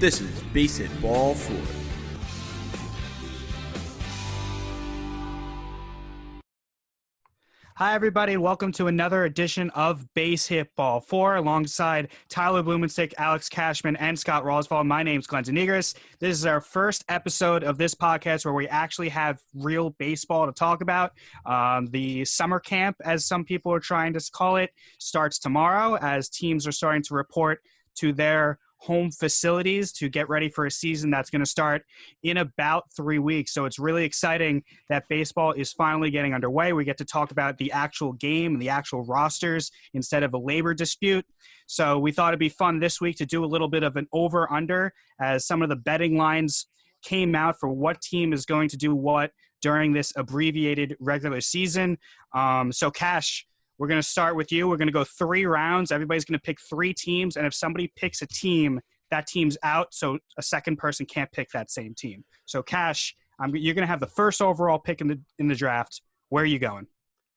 This is Base Hit Ball 4. Hi, everybody. Welcome to another edition of Base Hit Ball 4 alongside Tyler Blumenstick, Alex Cashman, and Scott Roswell. My name's Glenn Denegris. This is our first episode of this podcast where we actually have real baseball to talk about. The summer camp, as some people are trying to call it, starts tomorrow as teams are starting to report to their home facilities to get ready for a season that's going to start in about 3 weeks. So it's really exciting that baseball is finally getting underway. We get to talk about the actual game and the actual rosters instead of a labor dispute. So we thought it'd be fun this week to do a little bit of an over-under as some of the betting lines came out for what team is going to do what during this abbreviated regular season. So Cash, we're going to start with you. We're going to go 3 rounds. Everybody's going to pick 3 teams. And if somebody picks a team, that team's out. So a second person can't pick that same team. So Cash, you're going to have the first overall pick in the draft. Where are you going?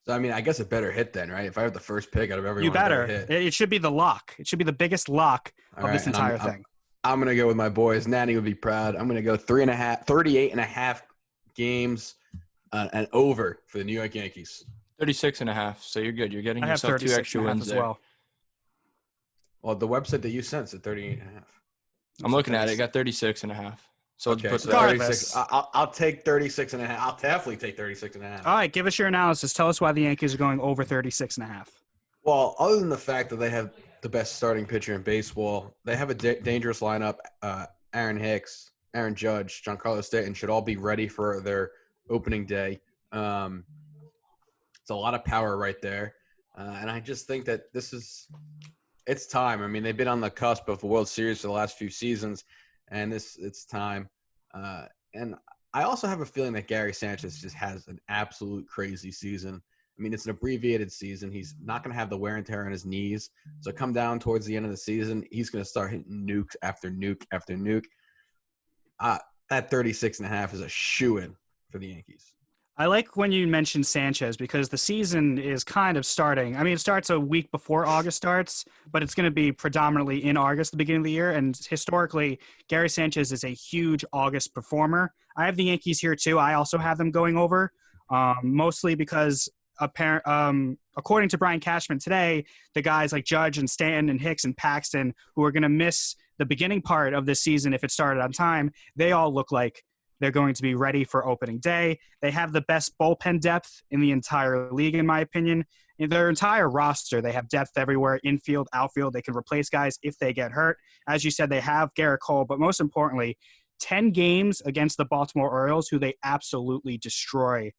So, I mean, I guess it better hit then, right? If I have the first pick out of everyone, you better hit. It should be the lock. It should be the biggest lock of this entire thing. I'm going to go with my boys. Nanny would be proud. I'm going to go 38.5 games and over for the New York Yankees. 36.5, so you're good. You're getting yourself 2 extra wins as well. Well, the website that you sent said 38.5. I'm looking at it. It got 36.5. So okay, let's put put 36. I'll take 36.5. I'll definitely take 36.5. All right, give us your analysis. Tell us why the Yankees are going over 36.5. Well, other than the fact that they have the best starting pitcher in baseball, they have a dangerous lineup. Aaron Hicks, Aaron Judge, Giancarlo Stanton should all be ready for their opening day. It's a lot of power right there. And I just think that it's time. I mean, they've been on the cusp of a World Series for the last few seasons, and it's time. And I also have a feeling that Gary Sanchez just has an absolute crazy season. I mean, it's an abbreviated season. He's not going to have the wear and tear on his knees. So come down towards the end of the season, he's going to start hitting nuke after nuke after nuke. That 36.5 is a shoo-in for the Yankees. I like when you mentioned Sanchez because the season is kind of starting. I mean, it starts a week before August starts, but it's going to be predominantly in August, the beginning of the year. And historically, Gary Sanchez is a huge August performer. I have the Yankees here too. I also have them going over, mostly because according to Brian Cashman today, the guys like Judge and Stanton and Hicks and Paxton, who are going to miss the beginning part of this season if it started on time, they all look like they're going to be ready for opening day. They have the best bullpen depth in the entire league, in my opinion. In their entire roster, they have depth everywhere, infield, outfield. They can replace guys if they get hurt. As you said, they have Garrett Cole, but most importantly, 10 games against the Baltimore Orioles, who they absolutely destroy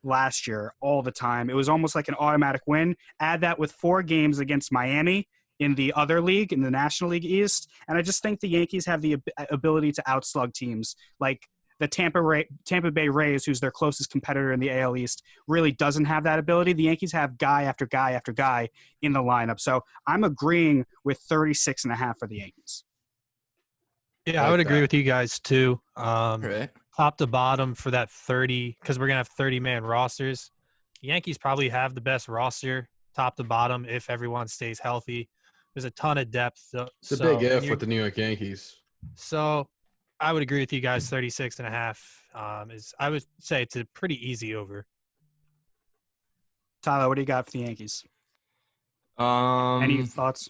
last year all the time. It was almost like an automatic win. Add that with 4 games against Miami in the other league, in the National League East, and I just think the Yankees have the ability to outslug teams like the Tampa Bay Rays, who's their closest competitor in the AL East, really doesn't have that ability. The Yankees have guy after guy after guy in the lineup. So I'm agreeing with 36.5 for the Yankees. Yeah, I would agree with you guys too. Right. Top to bottom for that 30, because we're going to have 30-man rosters. Yankees probably have the best roster, top to bottom, if everyone stays healthy. There's a ton of depth. It's a big if with the New York Yankees. So I would agree with you guys. 36.5 is, I would say, it's a pretty easy over. Tyler, what do you got for the Yankees? Any thoughts?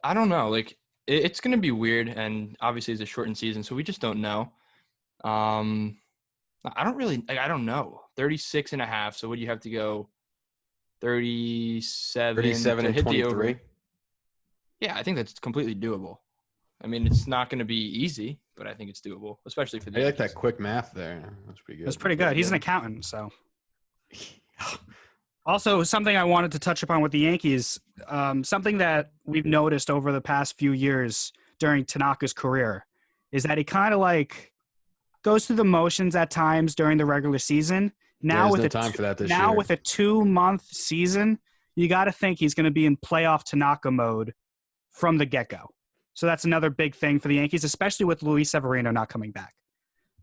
I don't know. Like it's going to be weird, and obviously it's a shortened season, so we just don't know. I don't know. 36.5. So would you have to go 37 37 to and hit 23? the over? Yeah, I think that's completely doable. I mean, it's not going to be easy, but I think it's doable, especially for the I like Yankees. that quick math there. That's pretty good. That's pretty good. He's an accountant, so. Also, something I wanted to touch upon with the Yankees, something that we've noticed over the past few years during Tanaka's career is that he kind of like goes through the motions at times during the regular season. Now with time for that this year. with a 2-month season, you got to think he's going to be in playoff Tanaka mode from the get-go. So that's another big thing for the Yankees, especially with Luis Severino not coming back.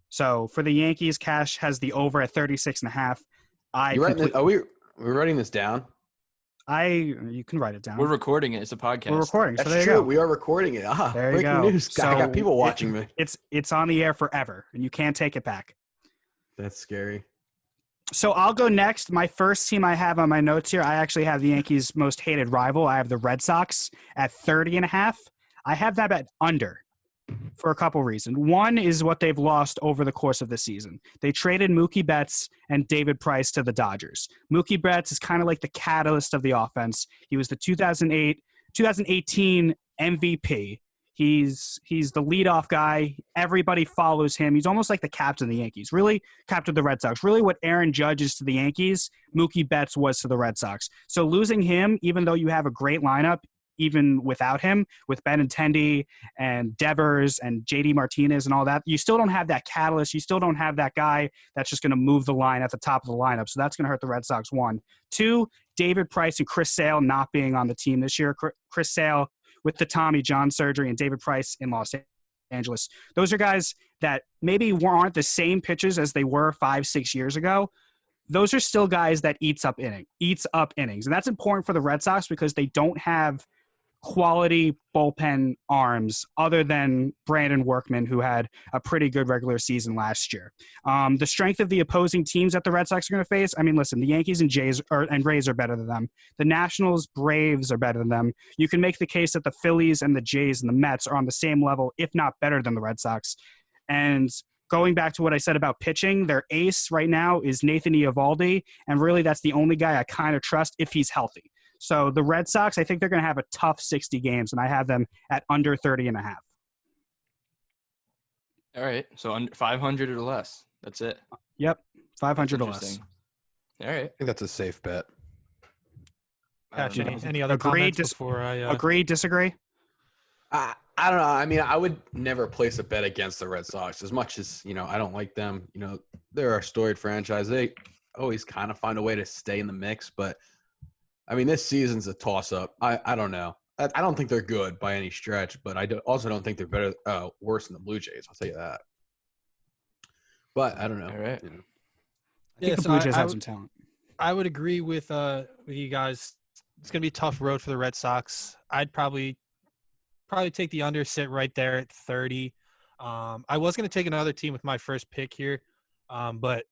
So for the Yankees, Cash has the over at 36.5. Are we writing this down? You can write it down. We're recording it. It's a podcast. We're recording. So That's there you true. go. We are recording it. There you Breaking go. news. I got people watching me. It's on the air forever, and you can't take it back. That's scary. So I'll go next. My first team I have on my notes here, I actually have the Yankees' most hated rival. I have the Red Sox at 30.5. I have that at under for a couple reasons. One is what they've lost over the course of the season. They traded Mookie Betts and David Price to the Dodgers. Mookie Betts is kind of like the catalyst of the offense. He was the 2018 MVP. He's the leadoff guy. Everybody follows him. He's almost like the captain of the Yankees. Really, captain of the Red Sox. Really what Aaron Judge is to the Yankees, Mookie Betts was to the Red Sox. So losing him, even though you have a great lineup, even without him, with Benintendi and Devers and JD Martinez and all that, you still don't have that catalyst. You still don't have that guy that's just going to move the line at the top of the lineup. So that's going to hurt the Red Sox, one. Two, David Price and Chris Sale not being on the team this year. Chris Sale with the Tommy John surgery and David Price in Los Angeles. Those are guys that maybe aren't the same pitchers as they were 5-6 years ago. Those are still guys that eats up innings. And that's important for the Red Sox because they don't have quality bullpen arms other than Brandon Workman, who had a pretty good regular season last year. The strength of the opposing teams that the Red Sox are going to face, I mean, listen, the Yankees and Rays are better than them. The Nationals, Braves are better than them. You can make the case that the Phillies and the Jays and the Mets are on the same level, if not better than the Red Sox. And going back to what I said about pitching, their ace right now is Nathan Eovaldi, and really that's the only guy I kind of trust if he's healthy. So the Red Sox, I think they're going to have a tough 60 games, and I have them at under 30.5. All right. So under 500 or less. That's it. Yep. 500 or less. Interesting. All right. I think that's a safe bet. Gosh, I don't know. any other Agree, comments before I Agree, disagree? I don't know. I mean, I would never place a bet against the Red Sox as much as, I don't like them. They're a storied franchise. They always kind of find a way to stay in the mix, but I mean, this season's a toss-up. I don't know. I don't think they're good by any stretch, but I also don't think they're worse than the Blue Jays. I'll tell you that. But I don't know. All right. I think the Blue Jays have some talent. I would agree with you guys. It's going to be a tough road for the Red Sox. I'd probably take the under, sit right there at 30. I was going to take another team with my first pick here, but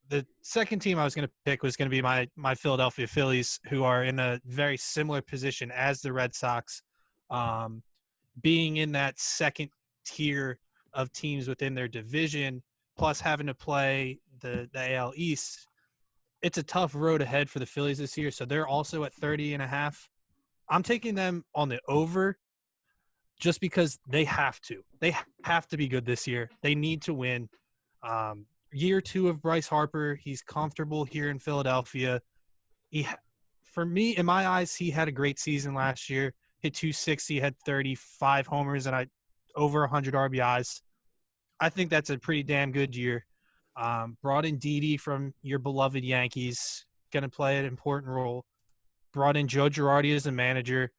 the second team I was going to pick was going to be my Philadelphia Phillies, who are in a very similar position as the Red Sox, being in that second tier of teams within their division, plus having to play the AL East. It's a tough road ahead for the Phillies this year, so they're also at 30.5. I'm taking them on the over just because they have to. They have to be good this year. They need to win. Year 2 of Bryce Harper, he's comfortable here in Philadelphia. For me, in my eyes, he had a great season last year. Hit 260, had 35 homers, and over 100 RBIs. I think that's a pretty damn good year. Brought in Didi from your beloved Yankees, going to play an important role. Brought in Joe Girardi as a manager.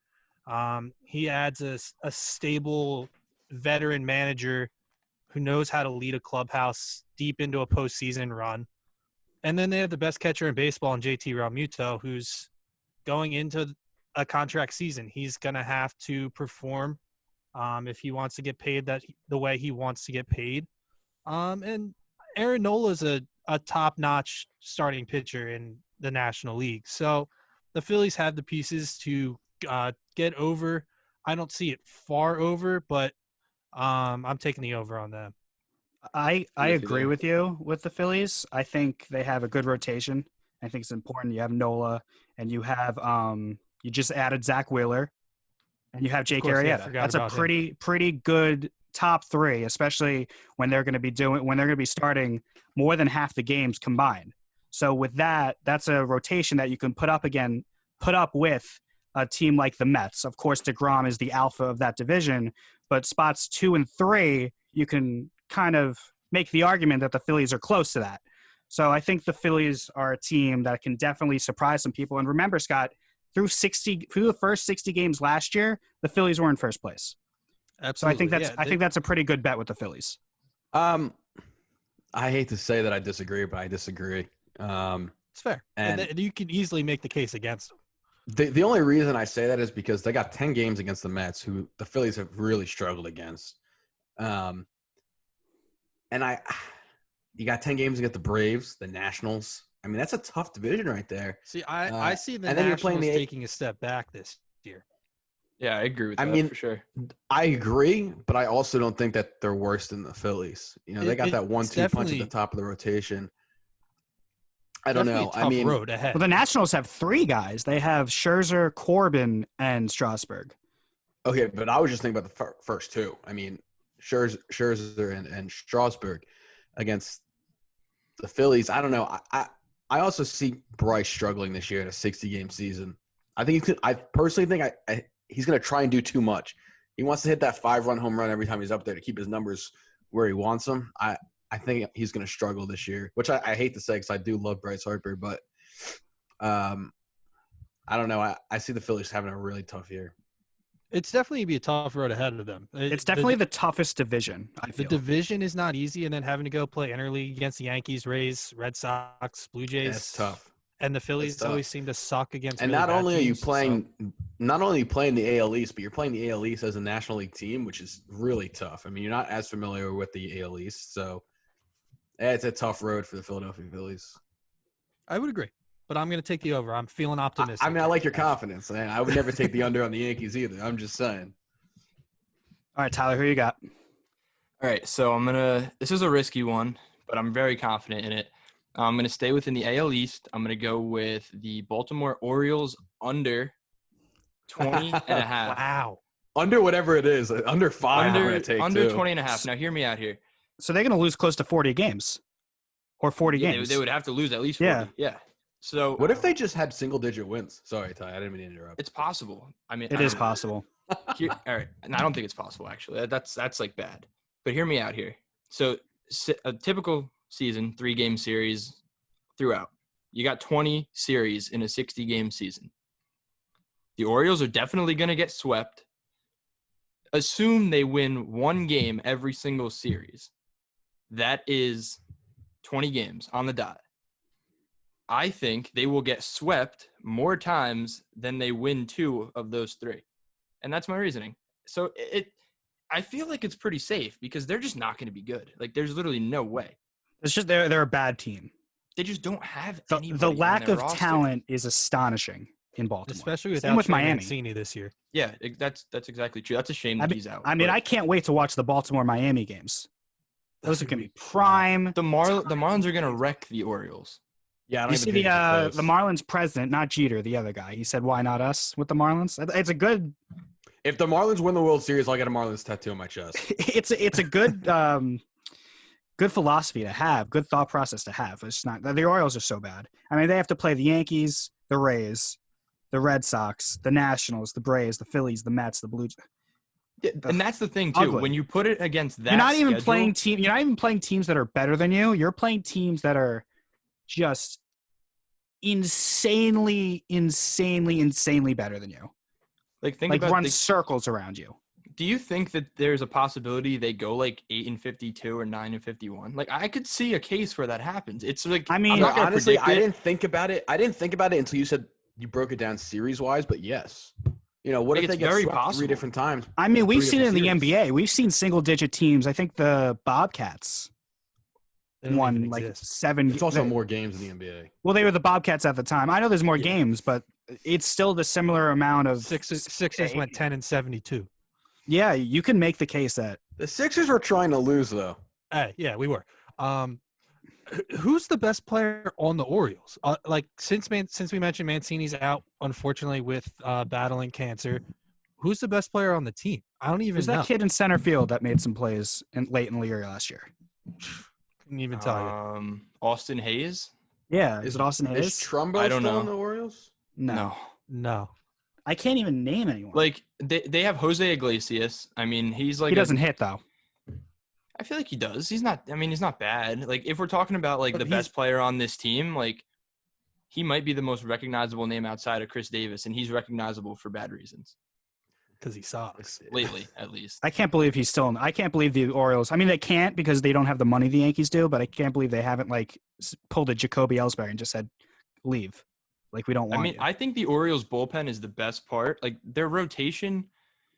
He adds a stable veteran manager who knows how to lead a clubhouse deep into a postseason run. And then they have the best catcher in baseball in JT Realmuto, who's going into a contract season. He's going to have to perform if he wants to get paid the way he wants to get paid. And Aaron Nola is a top-notch starting pitcher in the National League. So the Phillies have the pieces to get over. I don't see it far over, but I'm taking the over on them. I agree with you with the Phillies. I think they have a good rotation. I think it's important. You have Nola, and you have you just added Zach Wheeler, and you have Jake Arrieta. That's a pretty good top 3, especially when they're going to be starting more than half the games combined. So with that, that's a rotation that you can put up with a team like the Mets. Of course, DeGrom is the alpha of that division, but spots 2 and 3, you can kind of make the argument that the Phillies are close to that. So I think the Phillies are a team that can definitely surprise some people. And remember, Scott, through the first 60 games last year, the Phillies were in first place. Absolutely. So I think that's a pretty good bet with the Phillies. I hate to say that I disagree, but I disagree. It's fair. And you can easily make the case against them. The only reason I say that is because they got 10 games against the Mets, who the Phillies have really struggled against. And you got 10 games against the Braves, the Nationals. I mean, that's a tough division right there. See, I see the and then you're Nationals playing taking a step back this year. Yeah, I agree with I that mean, for sure. I agree, but I also don't think that they're worse than the Phillies. You know, they got that 1-2 punch at definitely- the top of the rotation. I don't know. Definitely a tough road ahead. Well, the Nationals have 3 guys. They have Scherzer, Corbin, and Strasburg. Okay, but I was just thinking about the first 2. I mean, Scherzer and Strasburg against the Phillies. I don't know. I also see Bryce struggling this year in a 60-game season. I think I personally think he's going to try and do too much. He wants to hit that 5-run home run every time he's up there to keep his numbers where he wants them. I think he's going to struggle this year, which I hate to say because I do love Bryce Harper, but I don't know. I see the Phillies having a really tough year. It's definitely be a tough road ahead of them. It's definitely the toughest division, I The feel. division is not easy, and then having to go play interleague against the Yankees, Rays, Red Sox, Blue Jays. That's tough. And the Phillies tough. always seem to suck against. And really not bad only are you teams, playing, not only are you playing the AL East, but you're playing the AL East as a National League team, which is really tough. I mean, you're not as familiar with the AL East, so it's a tough road for the Philadelphia Phillies. I would agree, but I'm going to take the over. I'm feeling optimistic. I mean, I like your confidence. Man. I would never take the under on the Yankees either. I'm just saying. All right, Tyler, who you got? All right, so this is a risky one, but I'm very confident in it. I'm going to stay within the AL East. I'm going to go with the Baltimore Orioles under 20 and a half. Wow. Under whatever it is, under 5 I'm going to take under too. 20 and a half. Now, hear me out here. So they're going to lose close to 40 games or 40 Yeah, games. they would have to lose at least 40. Yeah. So What if they just had single-digit wins? Sorry, Ty, I didn't mean to interrupt. it's possible. I mean, It is possible. All right. And I don't think it's possible, actually. That's like bad. But hear me out here. So a typical season, 3-game series throughout. You got 20 series in a 60-game season. The Orioles are definitely going to get swept. Assume they win 1 game every single series. That is 20 games on the dot. I think they will get swept more times than they win 2 of those 3. And that's my reasoning. So I feel like it's pretty safe because they're just not going to be good. Like, there's literally no way. It's just they're a bad team. They just don't have The lack of talent is astonishing in Baltimore. Especially Same with Miami. Mancini this year. Yeah, that's exactly true. That's a shame that he's out. I mean, but I can't wait to watch the Baltimore-Miami games. Those are going to be prime. the Marlins are going to wreck the Orioles. Yeah, I don't You even see think it's the close. Marlins president, not Jeter, the other guy. He said, "Why not us with the Marlins?" It's a good. If the Marlins win the World Series, I'll get a Marlins tattoo on my chest. It's a good good philosophy to have, good thought process to have. It's not the Orioles are so bad. I mean, they have to play the Yankees, the Rays, the Red Sox, the Nationals, the Braves, the Phillies, the Mets, the Blues. Yeah, and that's the thing too. Ugly. When you put it against that, You're not even schedule, You're not even playing teams that are better than you. You're playing teams that are just insanely better than you. Like think Like about run the, circles around you. do you think that there's a possibility they go like 8-52 or 9-51? Like I could see a case where that happens. It's like I mean, I'm not gonna Honestly, predict I it. didn't think about it. I didn't think about it until you said you broke it down series-wise, but yes. You know, what Like, if they it's get very swept possible. 3 different times? I mean, we've Three seen it in the different series. NBA. We've seen single-digit teams. I think the Bobcats They don't won even like exist. 7. It's also more games in the NBA. Well, they were the Bobcats at the time. I know there's more Yeah. games, but it's still the similar amount of Sixers went 10-72. Yeah, you can make the case that The Sixers were trying to lose, though. Yeah, we were. Who's the best player on the Orioles? Like since we mentioned Mancini's out, unfortunately, with battling cancer, who's the best player on the team? I don't even there's know. that kid in center field that made some plays late in the year last year. Couldn't even tell you. Austin Hayes? Yeah, is it Austin Is Hayes? Trumbo I don't still know. in the Orioles? No, No. I can't even name anyone. Like they have Jose Iglesias. I mean, he's like he doesn't hit though. I feel like he does. He's not. I mean, he's not bad. Like if we're talking about like But the best player on this team, like he might be the most recognizable name outside of Chris Davis, and he's recognizable for bad reasons Because he sucks. lately, at least. I can't believe he's still. I can't believe the Orioles. I mean, they can't because they don't have the money the Yankees do. But I can't believe they haven't like pulled a Jacoby Ellsbury and just said, "Leave." Like, we don't want you. I think the Orioles bullpen is the best part. Like, their rotation,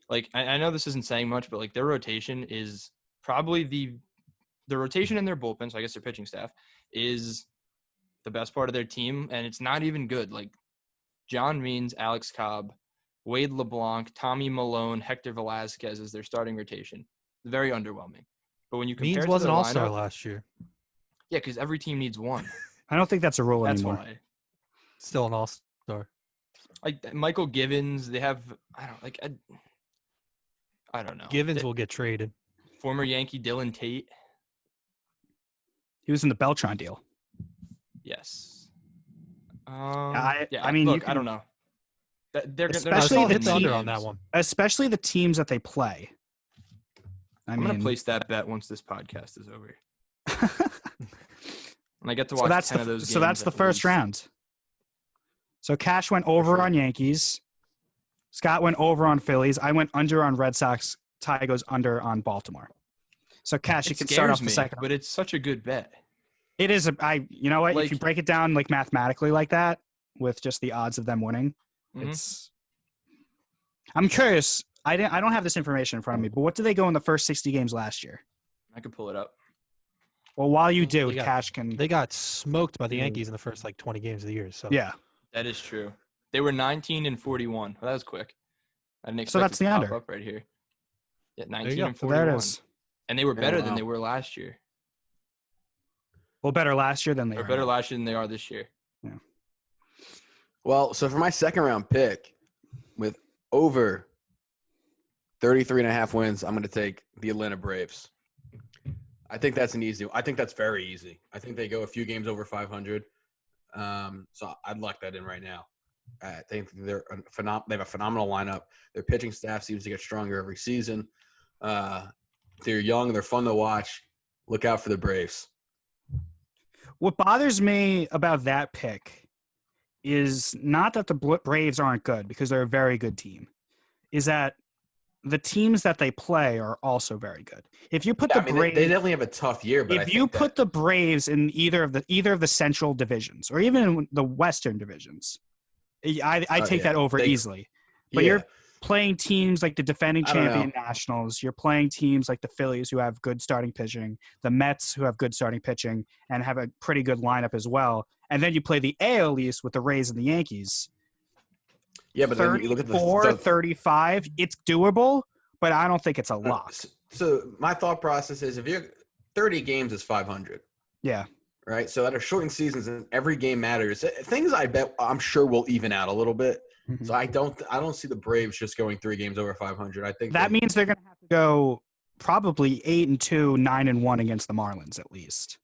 like, I know this isn't saying much, but, like, their rotation is probably the rotation in their bullpen, so I guess their pitching staff, is the best part of their team, and it's not even good. Like, John Means, Alex Cobb, Wade LeBlanc, Tommy Malone, Hector Velasquez is their starting rotation. Very underwhelming. But when you compare Means to was an their all-star lineup, last year. yeah, because every team needs one. I don't think that's a rule That's anymore. why. Still an all-star. Like Michael Givens, they have I don't know. Givens will get traded. Former Yankee Dylan Tate. He was in the Beltran deal. Yes. I mean, you look, can- I don't know. They're Especially I saw the hit the under on teams. that one. Especially the teams that they play. I'm gonna place that bet once this podcast is over. And I get to So watch that's 10 of those games. so that's the at first least. round. So Cash went over sure. on Yankees. Scott went over on Phillies. I went under on Red Sox. Ty goes under on Baltimore. So Cash, you It can start off scares the me, second. but it's such a good bet. It is you know what? If you Like- break it down like mathematically like that, with just the odds of them winning, Mhm. it's. I'm curious. I don't have this information in front of me, but what did they go in the first 60 games last year? I could pull it up. Well, while you do, They got- Cash can. They got smoked by the Mm. Yankees in the first 20 games of the year. So Yeah. That is true. They were 19-41. Well, that was quick. I didn't expect So that's it to the pop under. up right here. Yeah, you 19 go. and So there 41. it is. And they were Yeah, better than wow. they were last year. Well, better last year than they Or are better now. last year than they are this year. Well, so for my second round pick, with over 33.5 wins, I'm going to take the Atlanta Braves. I think that's I think that's very easy. I think they go a few games over 500. So I'd lock that in right now. I think they have a phenomenal lineup. Their pitching staff seems to get stronger every season. They're young. They're fun to watch. Look out for the Braves. What bothers me about that pick is not that the Braves aren't good, because they're a very good team, is that the teams that they play are also very good. If you put Yeah, the I mean, Braves, they definitely have a tough year, but if you put the Braves in either of the central divisions or even in the Western divisions, I take that over easily. But you're playing teams like the defending I don't champion know. Nationals. You're playing teams like the Phillies, who have good starting pitching, the Mets, who have good starting pitching and have a pretty good lineup as well. And then you play the AL East with the Rays and the Yankees. Yeah, but then you look at 34, 35, it's doable, but I don't think it's a lock. So my thought process is, if you're 30 games is 500. Yeah. Right. So that are shortened seasons and every game matters. Things I'm sure will even out a little bit. Mhm. So I don't see the Braves just going 3 games over 500. I think That means they're going to have to go probably 8-2, 9-1 against the Marlins at least,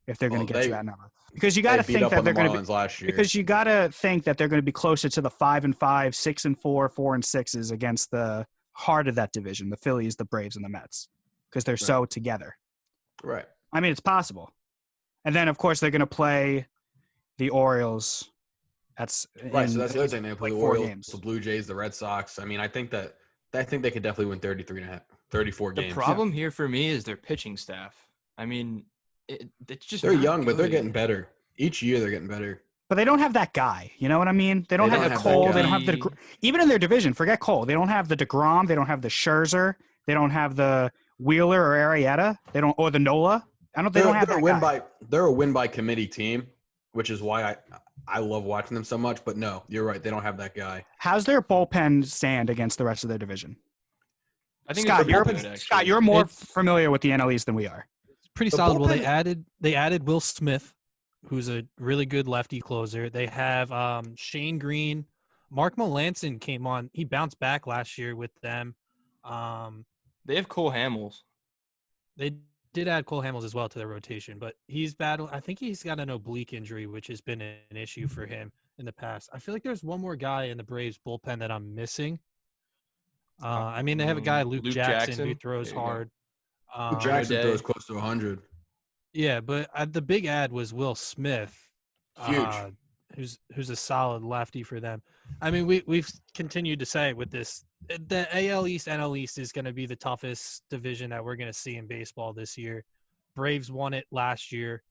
if they're going to get to that number. Because you got to think that they're going to be last year. because you got to think that they're going to be closer to the 5-5, 6-4, 4-6s against the heart of that division, the Phillies, the Braves, and the Mets, because they're so together. Right. I mean, it's possible. And then, of course, they're going to play the Orioles. That's Right. So that's the other thing. They play like the 4 Orioles, games. the Blue Jays, the Red Sox. I mean, I think they could definitely win 34 The games. problem here for me is their pitching staff. I mean, it's just They're not young, but they're good. getting better. Each year they're getting better. But they don't have that guy. You know what I mean? They don't They have don't the have that Cole. guy. They don't have the even in their division. Forget Cole. They don't have the DeGrom. They don't have the Scherzer. They don't have the Wheeler or Arrieta. They don't or the Nola. They don't have They're that guy. they're a win by committee team, which is why I love watching them so much. But no, you're right. They don't have that guy. How's their bullpen stand against the rest of their division? I think Scott, it's you're pretty good, actually. Scott, you're more It's- familiar with the NL East than we are. it's pretty The solid. Well, bullpen- they added Will Smith, who's a really good lefty closer. They have Shane Green. Mark Melanson came on. He bounced back last year with them. They have Cole Hamels. They did add Cole Hamels as well to their rotation, but I think he's got an oblique injury, which has been an issue for him in the past. I feel like there's one more guy in the Braves bullpen that I'm missing. I mean, they have a guy, Luke Jackson, who throws There you go. hard. Jackson Day. throws close to 100. Yeah, but the big ad was Will Smith, Huge. Who's a solid lefty for them. I mean, we've continued to say with this, the AL East, NL East is going to be the toughest division that we're going to see in baseball this year. Braves won it last year,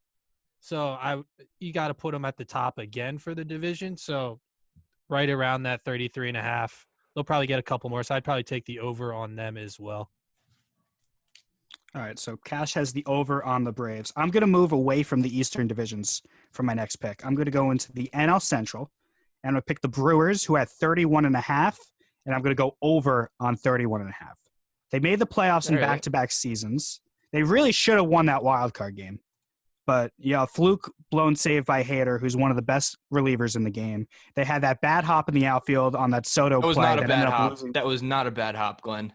So you got to put them at the top again for the division. So right around that 33.5. They'll probably get a couple more. So I'd probably take the over on them as well. All right, so Cash has the over on the Braves. I'm going to move away from the Eastern divisions for my next pick. I'm going to go into the NL Central, and I'm going to pick the Brewers, who had 31.5, and I'm going to go over on 31.5. They made the playoffs in All right. back-to-back seasons. They really should have won that wild card game. But, yeah, fluke blown save by Hader, who's one of the best relievers in the game. They had that bad hop in the outfield on that Soto That was play not a that bad ended up hop. losing. That was not a bad hop, Glenn.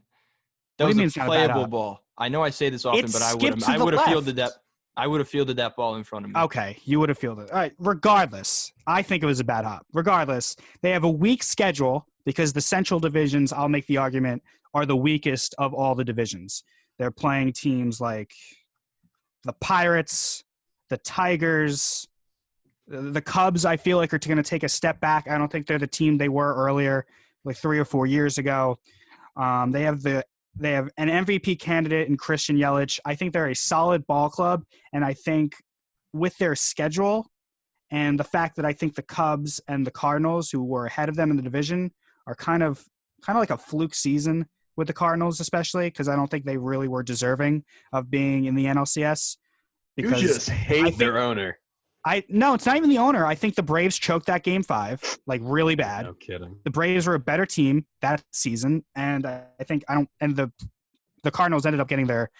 That What do was you mean a it's not a bad playable hop? ball. I know I say this often, It but I skipped would to have. the I would have fielded left. that. I would have fielded that ball in front of me. Okay, you would have fielded. All right, regardless, I think it was a bad hop. Regardless, they have a weak schedule because the Central divisions, I'll make the argument, are the weakest of all the divisions. They're playing teams like the Pirates, the Tigers, the Cubs. I feel like are going to take a step back. I don't think they're the team they were earlier, like 3 or 4 years ago. They have an MVP candidate in Christian Yelich. I think they're a solid ball club, and I think with their schedule and the fact that I think the Cubs and the Cardinals, who were ahead of them in the division, are kind of like a fluke season with the Cardinals, especially because I don't think they really were deserving of being in the NLCS. You Because just hate their owner. No, it's not even the owner. I think the Braves choked that game 5, like really bad. No kidding. The Braves were a better team that season, and the Cardinals ended up getting their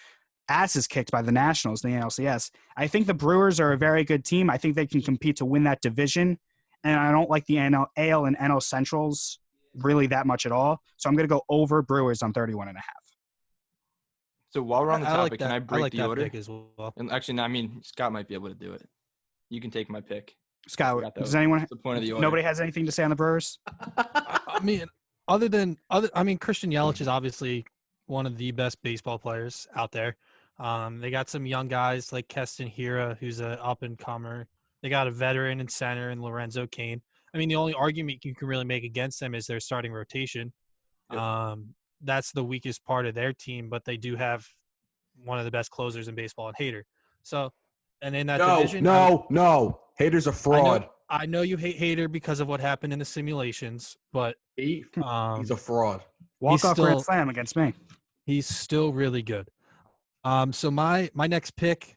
asses kicked by the Nationals in the NLCS. I think the Brewers are a very good team. I think they can compete to win that division, and I don't like the AL and NL Centrals really that much at all. So I'm going to go over Brewers on 31.5. So while we're on the I like topic, that. can I break like the that order? pick as well. And actually, no, I mean, Scott might be able to do it. You can take my pick. Scott, Forgot that does was anyone? the point of the order. Nobody has anything to say on the Brewers? I mean, Christian Yelich is obviously one of the best baseball players out there. They got some young guys like Keston Hiura, who's an up-and-comer. They got a veteran in center in Lorenzo Cain. I mean, the only argument you can really make against them is their starting rotation. Yep. That's the weakest part of their team, but they do have one of the best closers in baseball in Hader. So, and in that division, No. Hader's a fraud. I know you hate Hader because of what happened in the simulations, but He's a fraud. Walk-off grand still- slam against me. he's still really good. So my next pick,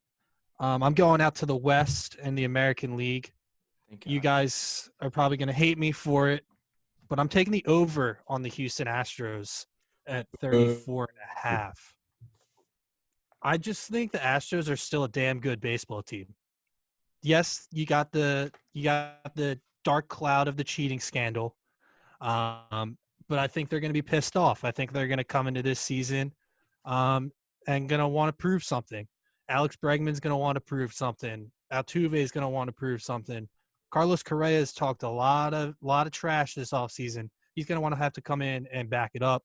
I'm going out to the West in the American League. Thank You God. guys are probably going to hate me for it, but I'm taking the over on the Houston Astros at 34.5. I just think the Astros are still a damn good baseball team. Yes, you got the dark cloud of the cheating scandal, but I think they're going to be pissed off. I think they're going to come into this season and going to want to prove something. Alex Bregman's going to want to prove something. Altuve is going to want to prove something. Carlos Correa has talked a lot of trash this offseason. He's going to have to come in and back it up.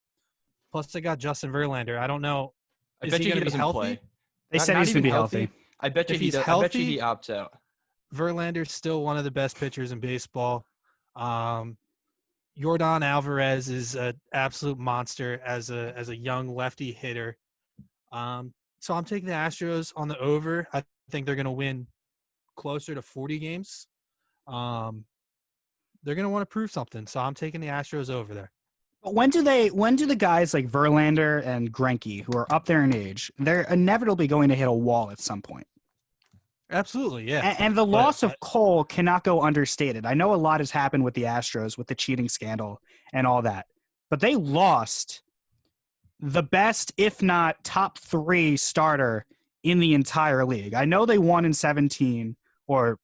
Plus, they got Justin Verlander. I don't know. I Is bet he you he gonna be doesn't healthy? play. They said he's going to be healthy. I bet you If he he's does. I bet you healthy- he opts out. Verlander's still one of the best pitchers in baseball. Yordan Alvarez is an absolute monster as a young lefty hitter. So I'm taking the Astros on the over. I think they're going to win closer to 40 games. They're going to want to prove something. So I'm taking the Astros over there. But when do the guys like Verlander and Greinke, who are up there in age, they're inevitably going to hit a wall at some point? Absolutely, yeah. And the loss of Cole cannot go understated. I know a lot has happened with the Astros with the cheating scandal and all that, but they lost the best, if not top 3 starter in the entire league. I know they won in 17 or,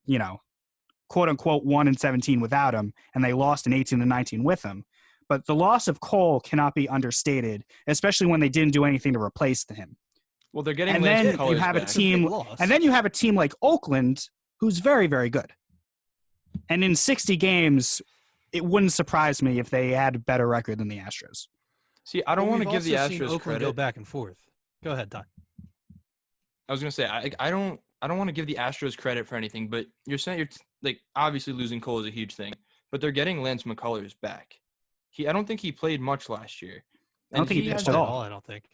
quote unquote won in 17 without him, and they lost in 18 and 19 with him. But the loss of Cole cannot be understated, especially when they didn't do anything to replace him. Well, they're getting And Lance then McCullers you have a back. team, and then you have a team like Oakland, who's very, very good. And in 60 games, it wouldn't surprise me if they had a better record than the Astros. See, I don't want to give the also seen Astros Oakland credit. go back and forth. Go ahead, Ty. I was gonna say I don't want to give the Astros credit for anything, but you're saying like obviously losing Cole is a huge thing, but they're getting Lance McCullers back. I don't think he played much last year. I don't think he pitched at all. I don't think.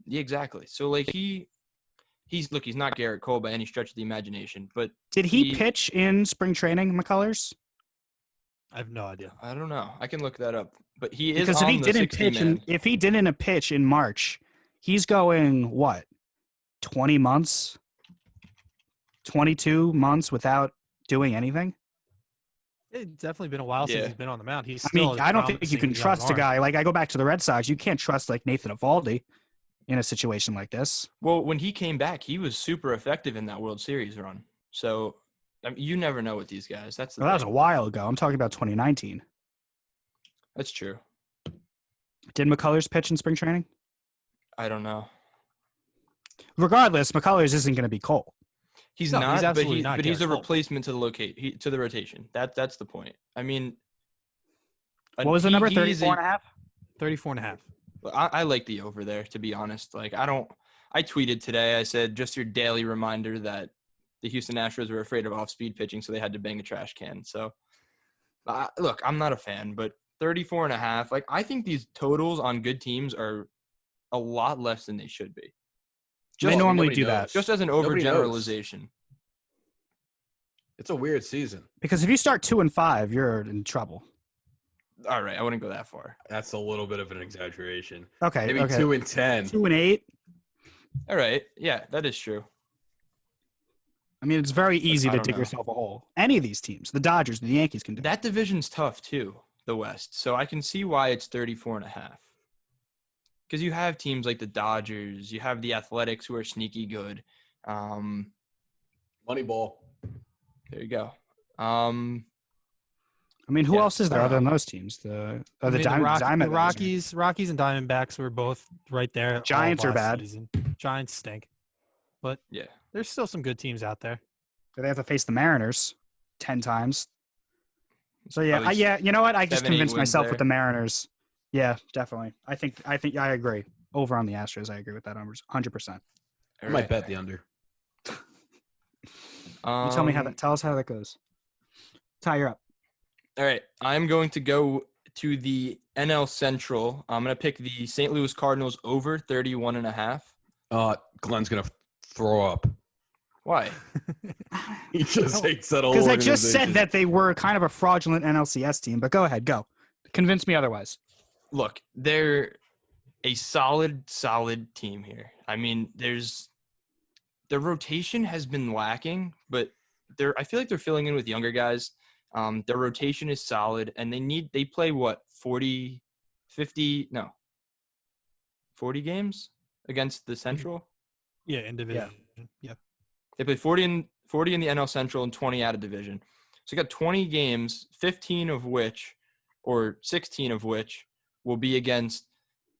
Yeah, exactly. So like he's not Garrett Cole by any stretch of the imagination, but Did he pitch in spring training, McCullers? I have no idea. I don't know. I can look that up. But he is Because if he on the didn't 60 pitch, man. if he didn't pitch in March, he's going what? 20 months, 22 months without doing anything. It's definitely been a while since Yeah. he's been on the mound. He's I mean, still I don't think you can promising young trust a arm. guy like I go back to the Red Sox. You can't trust like Nathan Eovaldi in a situation like this. Well, when he came back, he was super effective in that World Series run. So I mean, you never know with these guys. That's the Well, that was a thing. while ago. I'm talking about 2019. That's true. Did McCullers pitch in spring training? I don't know. Regardless, McCullers isn't going to be Cole. He's No, not, he's but absolutely not he's a Garrett Cole. replacement to the rotation. That's the point. I mean, What was the number? he is 34 and a half? 34 and a half. I like the over there, to be honest. Like, I tweeted today, I said, just your daily reminder that the Houston Astros were afraid of off-speed pitching, so they had to bang a trash can. So, look, I'm not a fan, but 34 and a half, like, I think these totals on good teams are a lot less than they should be. They Well, normally nobody do that. knows. Just as an Nobody knows. overgeneralization. It's a weird season. Because if you start 2-5, you're in trouble. All right, I wouldn't go that far. That's a little bit of an exaggeration. Okay. Maybe okay. 2-10. 2-8. All right, yeah, that is true. I mean, it's very easy I to don't dig know. yourself a hole. Any of these teams, the Dodgers, the Yankees can do That division's tough too, the West. So I can see why it's 34 and a half. Because you have teams like the Dodgers, you have the Athletics who are sneaky good. Moneyball. There you go. I mean, who Yeah, else is there I other don't than those teams? The I mean, Diamondbacks. the Rockies and Diamondbacks were both right there. all Giants are last bad. season. Giants stink. But Yeah. there's still some good teams out there. They have to face the Mariners 10 times. So yeah, Probably yeah. You know what? I just 7-8 convinced wins myself there. with the Mariners. Yeah, definitely. I think I agree. Over on the Astros, I agree with that numbers 100%. I might bet the under. You tell me how that. Tell us how that goes. Ty, you're up. All right, I'm going to go to the NL Central. I'm going to pick the St. Louis Cardinals over 31 and a half. Glenn's going to throw up. Why? He just hates that whole Because I just said organization. that they were kind of a fraudulent NLCS team. But go ahead, go. Convince me otherwise. Look, they're a solid team here. I mean, the rotation has been lacking, but I feel like they're filling in with younger guys. Their rotation is solid, and they play what 40 games against the Central. Yeah, in division. Yeah. They play 40 in the NL Central and 20 out of division. So you got 20 games, 16 of which will be against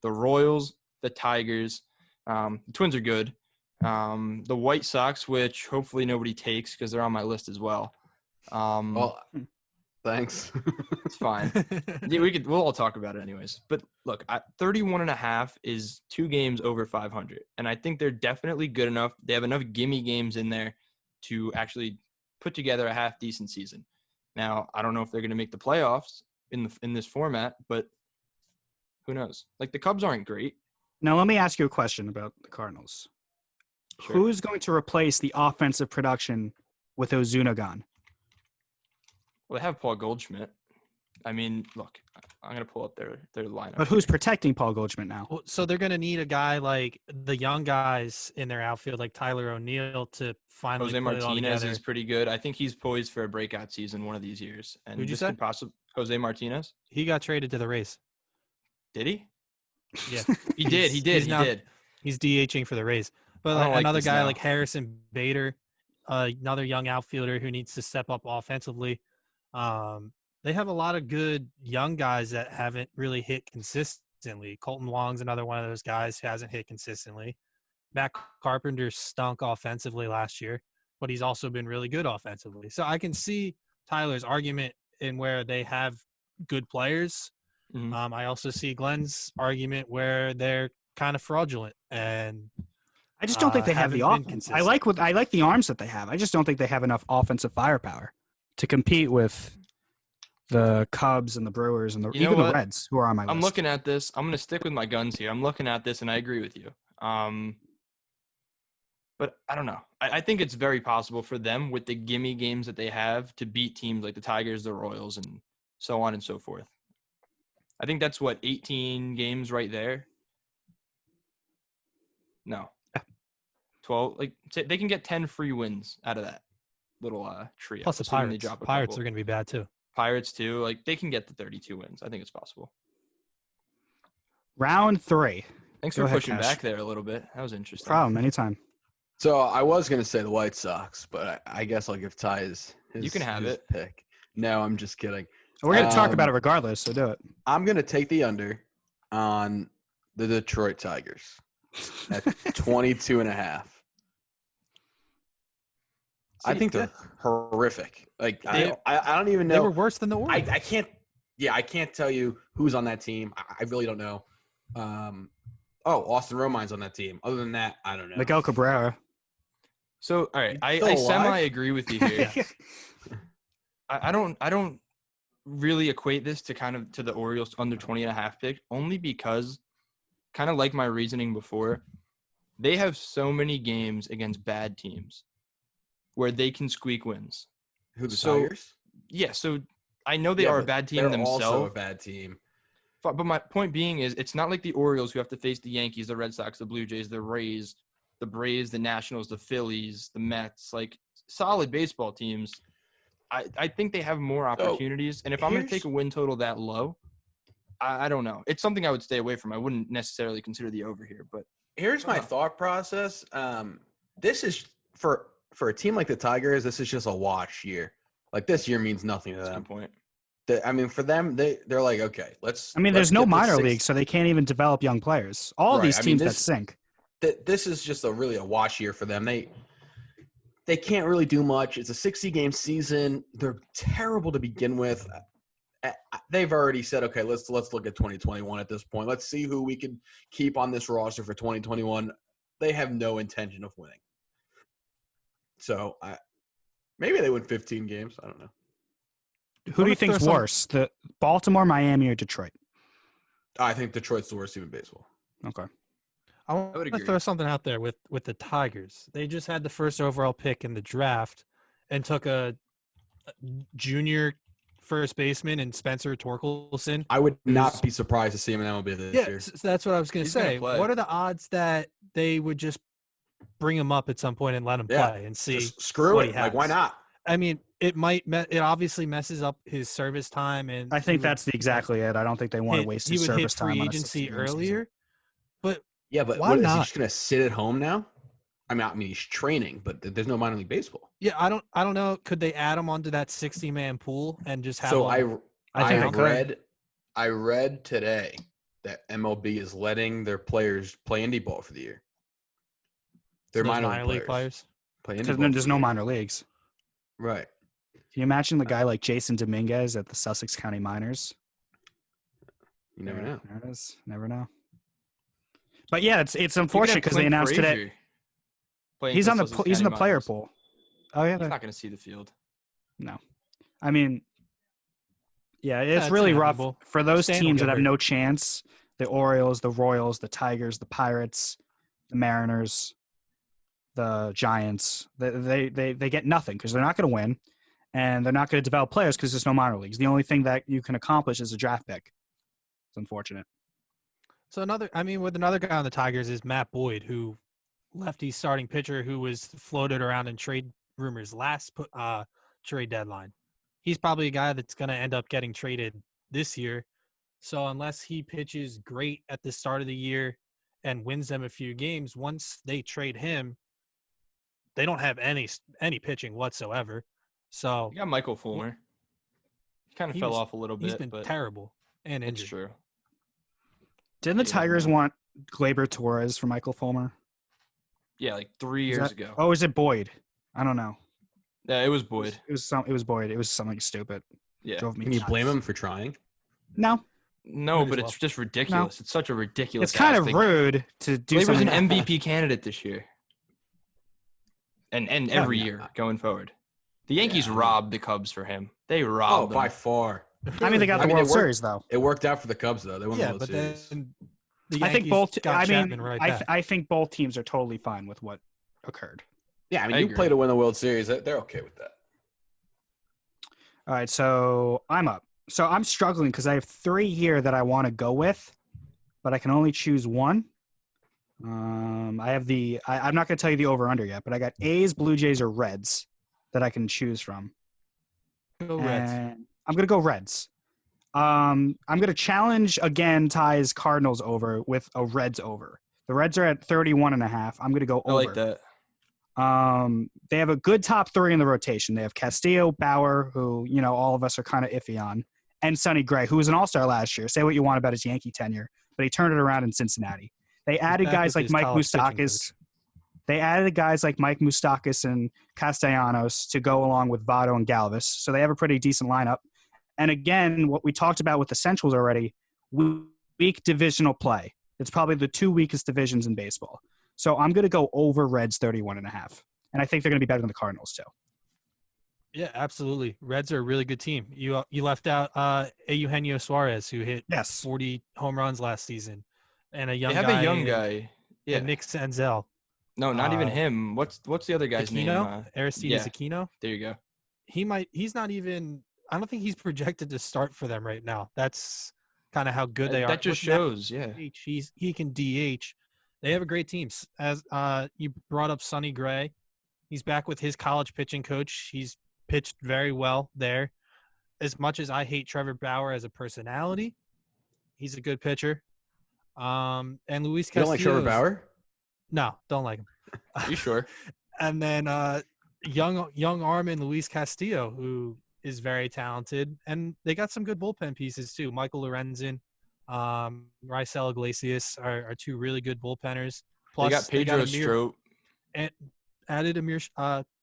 the Royals, the Tigers. The Twins are good. The White Sox, which hopefully nobody takes because they're on my list as well. Well, thanks. It's fine. Yeah, we'll all talk about it anyways. But look, 31 and a half is 2 games over 500. And I think they're definitely good enough. They have enough gimme games in there to actually put together a half decent season. Now, I don't know if they're going to make the playoffs in this format, but who knows? Like, the Cubs aren't great. Now, let me ask you a question about the Cardinals. Sure. Who's going to replace the offensive production with Ozuna gone? Well, they have Paul Goldschmidt. I mean, look, I'm going to pull up their lineup. But who's protecting Paul Goldschmidt now? Well, so they're going to need a guy like the young guys in their outfield, like Tyler O'Neill, to finally Jose put it all Martinez together. is pretty good. I think he's poised for a breakout season one of these years. And Who'd you this say? could possibly Jose Martinez. He got traded to the Rays. Did he? Yeah, He did. He did. he's He now- did. he's DHing for the Rays. But I don't like like another this guy now. like Harrison Bader, another young outfielder who needs to step up offensively. They have a lot of good young guys that haven't really hit consistently. Colton Wong's another one of those guys who hasn't hit consistently. Matt Carpenter stunk offensively last year, but he's also been really good offensively. So I can see Tyler's argument in where they have good players. Mhm. I also see Glenn's argument where they're kind of fraudulent and I just don't think they have the haven't been offense. consistent. I like the arms that they have. I just don't think they have enough offensive firepower to compete with the Cubs and the Brewers and You know even the what? Reds, who are on my I'm list. looking at this. I'm going to stick with my guns here. I'm looking at this, and I agree with you. But I don't know. I think it's very possible for them with the gimme games that they have to beat teams like the Tigers, the Royals, and so on and so forth. I think that's 18 games right there. No, 12. Like they can get 10 free wins out of that little trio. Plus the assuming Pirates. They drop a Pirates couple. are going to be bad too. Pirates too. Like they can get the 32 wins. I think it's possible. Round 3. Thanks Go for ahead, pushing Cash. back there a little bit. That was interesting. Problem, anytime. So I was going to say the White Sox, but I guess I'll give Ty his You can have it. pick. No, I'm just kidding. We're going to talk Um, about it regardless, so do it. I'm going to take the under on the Detroit Tigers at 22.5. I think they're horrific. Like I don't even know. They were worse than the Orioles. I can't. Yeah, I can't tell you who's on that team. I really don't know. Austin Romine's on that team. Other than that, I don't know. Miguel Cabrera. So all right, I Still alive? semi agree with you here. I don't really equate this to the Orioles under 20.5 pick, only because kind of like my reasoning before, they have so many games against bad teams where they can squeak wins. Who, the So- Tigers? Yeah, so I know they are a but bad team they're themselves. also a bad team. But my point being is it's not like the Orioles who have to face the Yankees, the Red Sox, the Blue Jays, the Rays, the Braves, the Nationals, the Phillies, the Mets, like solid baseball teams. I think they have more opportunities. And if I'm going to take a win total that low, I don't know. It's something I would stay away from. I wouldn't necessarily consider the over here. But Here's my thought process. This is for a team like the Tigers. This is just a wash year. Like this year means nothing to that's a them. good point. I mean, for them, they're like, okay, let's. I mean, let's there's no get the minor six- leagues, so they can't even develop young players. All of Right, these I mean, teams that this- sink. This is just really a wash year for them. They can't really do much. It's a 60-game season. They're terrible to begin with. They've already said, okay, let's look at 2021 at this point. Let's see who we can keep on this roster for 2021. They have no intention of winning. So maybe they win 15 games. I don't know. Who do you think's worse, the Baltimore, Miami, or Detroit? I think Detroit's the worst team in baseball. Okay. I want would to agree. throw something out there with the Tigers. They just had the first overall pick in the draft and took a junior first baseman in Spencer Torkelson. I would not be surprised to see him in MLB this Yeah, year. so that's what I was going to He's gonna say. play. What are the odds that they would just bring him up at some point and let him Yeah, play and see? Just screw what it. he Like, why has. not? I mean, it obviously messes up his service time, and I think that's exactly it. I don't think they want to waste he his would hit service time free on a agency 16-game season. earlier. But Yeah, but Why what, is he not? just going to sit at home now? I mean, he's training, but there's no minor league baseball. yeah, I don't know. Could they add him onto that 60-man pool and just have? So him, I think they could. I read today that MLB is letting their players play indie ball for the year. Their those minor league players play indie Because ball. there's for no the year. minor leagues. Right. Can you imagine the guy like Jason Dominguez at the Sussex County Miners? You never know. There it is. Never know. But yeah, it's You could unfortunate have because they Clint announced today Frazier playing he's for on the Sussex he's in the County player Miners. pool. Oh yeah, He's not going to see the field. no. I mean, yeah, it's That's really rough inevitable. for those Stan will teams get that have hurt. no chance. The Orioles, the Royals, the Tigers, the Pirates, the Mariners, the Giants. They get nothing because they're not going to win, and they're not going to develop players because there's no minor leagues. The only thing that you can accomplish is a draft pick. It's unfortunate. So with another guy on the Tigers is Matt Boyd, who lefty starting pitcher who was floated around in trade rumors last trade deadline. He's probably a guy that's going to end up getting traded this year. So unless he pitches great at the start of the year and wins them a few games, once they trade him, they don't have any pitching whatsoever. So You got Michael Fulmer. He kind of He fell was- off a little he's bit, been but terrible and it's injured. true. Didn't the Yeah, Tigers no. want Gleyber Torres for Michael Fulmer? Yeah, like 3 Is years that- ago. Oh, is it Boyd? I don't know. Yeah, it was Boyd. It was Boyd. It was something stupid. Yeah. Drove me Can you nuts. blame him for trying? No. No, Might as but well. it's just ridiculous. It's such a ridiculous. It's kind ask. of Like, rude to do Glaber's an something. MVP candidate this year, and every yeah. year going forward. The Yankees I mean- robbed the Cubs for him. They Oh, robbed by them. far. I mean, they got the I mean, World it worked- Series though. It worked out for the Cubs, though. They won the Yeah, World but Series. then the I think Yankees both. got I mean, Chapman right back. I think both teams are totally fine with what occurred. Yeah, I mean, I you agree. play to win the World Series. They're okay with that. All right, so I'm up. So I'm struggling because I have 3 here that I want to go with, but I can only choose one. I have I'm not going to tell you the over/under yet, but I got A's, Blue Jays, or Reds that I can choose from. Go Reds. And I'm going to go Reds. I'm going to challenge again Ty's Cardinals over with a Reds over. The Reds are at 31.5. I'm going to go I over. like that. They have a good top 3 in the rotation. They have Castillo, Bauer, who, all of us are kind of iffy on, and Sonny Gray, who was an all-star last year. Say what you want about his Yankee tenure, but he turned it around in Cincinnati. They added back guys with like his Mike college pitching Moustakas. coach. They added guys like Mike Moustakas and Castellanos to go along with Votto and Galvis. So they have a pretty decent lineup. And again, what we talked about with the Centrals already, weak divisional play. It's probably the 2 weakest divisions in baseball. So I'm going to go over Reds 31.5. And I think they're going to be better than the Cardinals too. Yeah, absolutely. Reds are a really good team. You left out Eugenio Suarez, who hit Yes. 40 home runs last season, and a young They have guy. a young guy. Yeah. Nick Senzel. No, not even uh, him. What's the other guy's name? Aristides Aquino. There you go. He's not even. I don't think he's projected to start for them right now. That's kind of how good they are. That just With Matt shows. Yeah. he can DH. They have a great team. As you brought up Sonny Gray, he's back with his college pitching coach. He's pitched very well there. As much as I hate Trevor Bauer as a personality, he's a good pitcher. And Luis You don't like Trevor Castillo's- Bauer? No, don't like him. You sure? And then young arm in Luis Castillo, who is very talented, and they got some good bullpen pieces too. Michael Lorenzen, Raisel Iglesias are 2 really good bullpenners. Plus, They got Pedro Amir- Strop. and added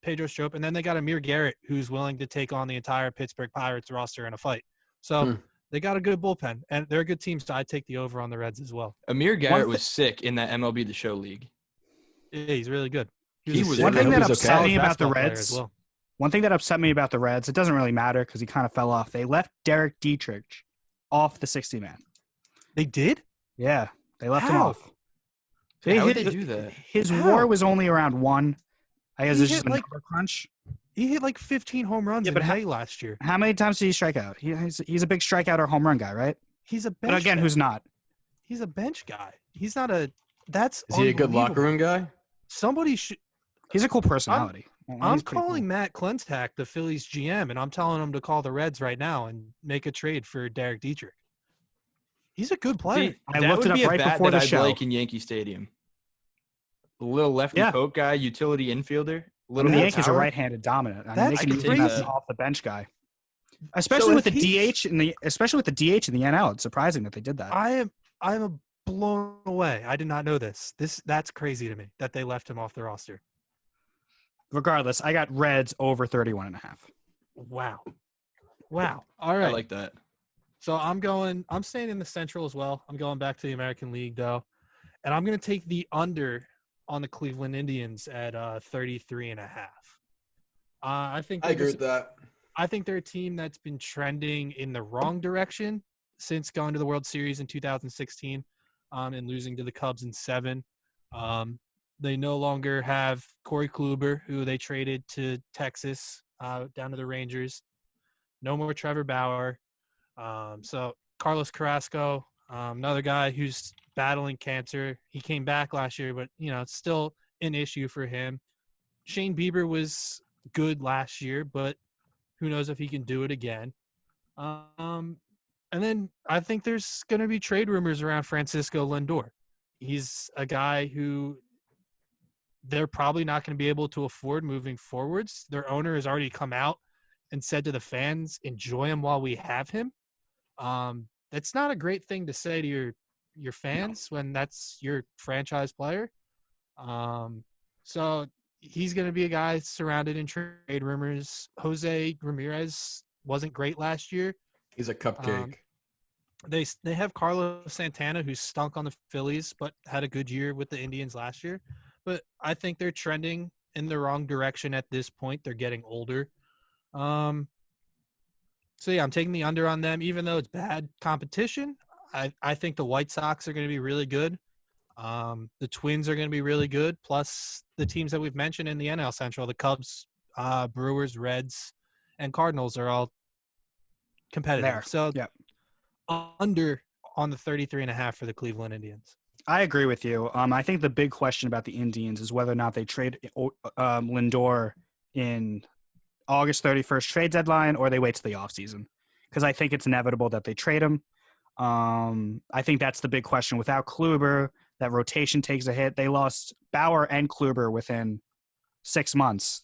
Pedro Strop, and then they got Amir Garrett, who's willing to take on the entire Pittsburgh Pirates roster in a fight. So they got a good bullpen, and they're a good team. So I take the over on the Reds as well. Amir Garrett was sick in that MLB The Show league. Yeah, he's really good. He was one thing that he's upset okay. me about the Basketball player Reds. as well. One thing that upset me about the Reds, it doesn't really matter because he kind of fell off. They left Derek Dietrich off the 60-man. They did? Yeah, they left him How? off. How would they do that? His How? WAR was only around 1. I guess He it's just hit, a like- number crunch. He hit like 15 home runs in but May last year. How many times did he strike out? He's a big strikeout or home run guy, right? He's a bench But again, guy. who's not? He's a bench guy. He's not a – that's Is he a good locker room guy? Somebody should – He's a cool personality. I'm He's pretty cool. calling Matt Klentak, the Phillies GM, and I'm telling him to call the Reds right now and make a trade for Derek Dietrich. He's a good player. See, I that looked would it up be a right bat before that the I'd show. like in Yankee Stadium. A little lefty Yeah. poke guy, utility infielder. And Little the more Yankees are power. right-handed dominant. I mean, That's they can use him crazy. as an off-the-bench guy, especially with the DH in the NL. It's surprising that they did that. I'm blown away. I did not know this. That's crazy to me that they left him off the roster. Regardless, I got Reds over 31.5. Wow. All right. I like that. So I'm staying in the Central as well. I'm going back to the American League though. And I'm going to take the under on the Cleveland Indians at 33.5. I think I agree with that. I think they're a team that's been trending in the wrong direction since going to the World Series in 2016 and losing to the Cubs in 7. They no longer have Corey Kluber, who they traded to Texas, down to the Rangers. No more Trevor Bauer. So Carlos Carrasco, another guy who's battling cancer. He came back last year, but, it's still an issue for him. Shane Bieber was good last year, but who knows if he can do it again. And then I think there's going to be trade rumors around Francisco Lindor. He's a guy who they're probably not going to be able to afford moving forwards. Their owner has already come out and said to the fans, enjoy him while we have him. That's not a great thing to say to your fans when that's your franchise player. So he's going to be a guy surrounded in trade rumors. Jose Ramirez wasn't great last year. He's a cupcake. They have Carlos Santana, who stunk on the Phillies, but had a good year with the Indians last year. But I think they're trending in the wrong direction at this point. They're getting older. So, yeah, I'm taking the under on them, even though it's bad competition. I think the White Sox are going to be really good. The Twins are going to be really good, plus the teams that we've mentioned in the NL Central, the Cubs, Brewers, Reds, and Cardinals are all competitive. There. So Yeah. under on the 33.5 for the Cleveland Indians. I agree with you. I think the big question about the Indians is whether or not they trade Lindor in August 31st trade deadline or they wait till the offseason. Because I think it's inevitable that they trade him. I think that's the big question. Without Kluber, that rotation takes a hit. They lost Bauer and Kluber within 6 months.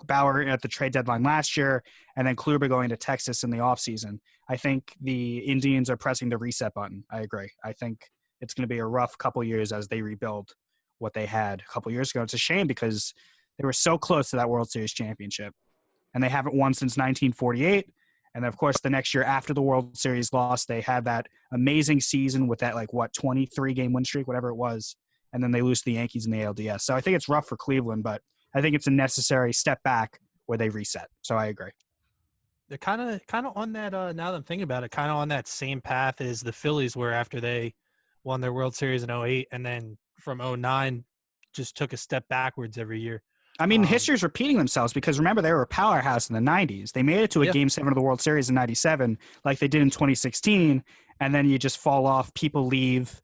Bauer at the trade deadline last year, and then Kluber going to Texas in the offseason. I think the Indians are pressing the reset button. I agree. I think it's going to be a rough couple years as they rebuild what they had a couple years ago. It's a shame because they were so close to that World Series championship, and they haven't won since 1948. And of course, the next year after the World Series loss, they had that amazing season with that 23-game win streak, whatever it was, and then they lose to the Yankees in the ALDS. So I think it's rough for Cleveland, but I think it's a necessary step back where they reset. So I agree. They're kind of on that. Now that I'm thinking about it, kind of on that same path as the Phillies were after they won their World Series in 08, and then from 09 just took a step backwards every year. I mean, history's repeating themselves because remember, they were a powerhouse in the 90s. They made it to a Game 7 of the World Series in 97 like they did in 2016, and then you just fall off. People leave.